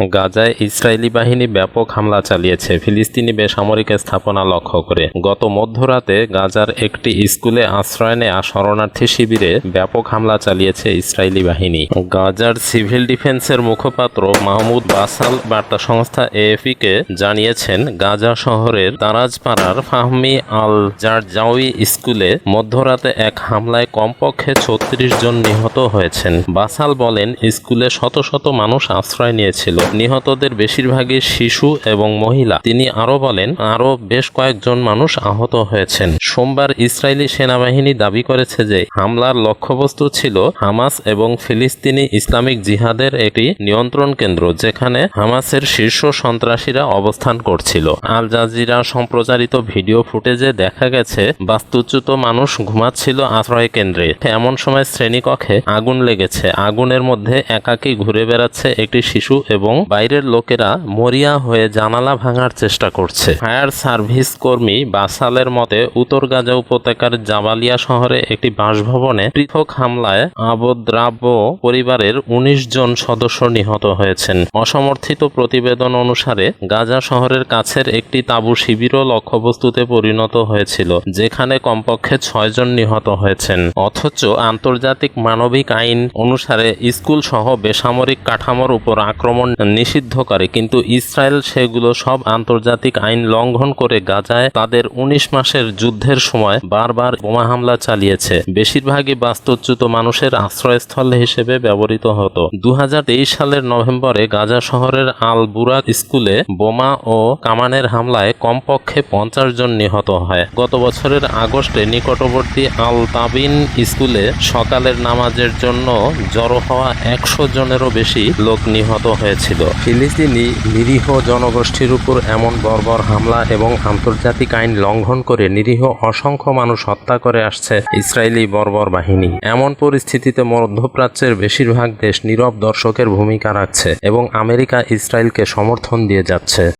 গাজায় ইসরায়েলি বাহিনী ব্যাপক হামলা চালিয়েছে ফিলিস্তিনি বেসামরিক স্থাপনা লক্ষ্য করে। গত মধ্যরাতে গাজার একটি স্কুলে আশ্রয় নেয়া শরণার্থী শিবিরে ব্যাপক হামলা চালিয়েছে ইসরায়েলি বাহিনী। গাজার সিভিল ডিফেন্সের মুখপাত্র মাহমুদ বাসাল বার্তা সংস্থা এএফপি-কে জানিয়েছেন, গাজা শহরের দারাজপাড়ার ফাহমি আল জারজাউই স্কুলে মধ্যরাতে এক হামলায় কমপক্ষে ৩৬ জন নিহত হয়েছেন। বাসাল বলেন, স্কুলে শত শত মানুষ আশ্রয় নিয়েছিল। নিহতদের বেশিরভাগই শিশু এবং মহিলা। তিনি আরও বলেন, আরও বেশ কয়েকজন মানুষ আহত হয়েছেন। সোমবার ইসরায়েলি সেনাবাহিনী দাবি করেছে যে হামলার লক্ষ্যবস্তু ছিল হামাস এবং ফিলিস্তিনি ইসলামিক জিহাদের একটি নিয়ন্ত্রণ কেন্দ্র, যেখানে হামাসের শীর্ষ সন্ত্রাসীরা অবস্থান করছিল। আল জাজিরা সম্প্রচারিত ভিডিও ফুটেজে দেখা গেছে বাস্তুচ্যুত মানুষ ঘুমাচ্ছিল আশ্রয় কেন্দ্রে। এমন সময় শ্রেণীকক্ষে আগুন লেগেছে। আগুনের মধ্যে একাকী ঘুরে বেড়াচ্ছে একটি শিশু এবং বাইরের লোকেরা মরিয়া হয়ে জানালা ভাঙার চেষ্টা করছে। ফায়ার সার্ভিস কর্মী বাসালের মতে, উত্তর গাজা উপত্যকার জাবালিয়া শহরে একটি বাসভবনে পৃথক হামলায় আবদ্রাব্য পরিবারের ১৯ জন সদস্য নিহত হয়েছেন। অসমর্থিত প্রতিবেদন অনুসারে গাজা শহরের কাছের একটি তাঁবু শিবিরও লক্ষ্যবস্তুতে পরিণত হয়েছিল, যেখানে কমপক্ষে ৬ জন নিহত হয়েছেন। অথচ আন্তর্জাতিক মানবিক আইন অনুসারে স্কুল সহ বেসামরিক কাঠামোর উপর আক্রমণ নিষিদ্ধ করে, কিন্তু ইসরায়েল সেগুলো সব আন্তর্জাতিক আইন লঙ্ঘন করে গাজায় তাদের ১৯ মাসের যুদ্ধের সময় বারবার বোমা হামলা চালিয়েছে। বেশিরভাগই বাস্তুচ্যুত মানুষের আশ্রয়স্থল হিসেবে ব্যবহৃত হতো। ২০২৩ সালের নভেম্বরে গাজা শহরের আল বুরাক স্কুলে বোমা ও কামানের হামলায় কমপক্ষে ৫০ জন নিহত হয়। গত বছরের আগস্টে নিকটবর্তী আল তাবিন স্কুলে সকালের নামাজের জন্য জড়ো হওয়া ১০০ জনেরও বেশি লোক নিহত হয়েছিল। ফিলিস্তিনি নিরীহ জনগোষ্ঠীর উপর এমন বর্বর হামলা এবং আন্তর্জাতিক আইন লঙ্ঘন করে নিরীহ অসংখ্য মানুষ হত্যা করে আসছে ইসরায়েলি বর্বর বাহিনী। এমন পরিস্থিতিতে মধ্যপ্রাচ্যের বেশিরভাগ দেশ নীরব দর্শকের ভূমিকা রাখছে এবং আমেরিকা ইসরায়েলকে সমর্থন দিয়ে যাচ্ছে।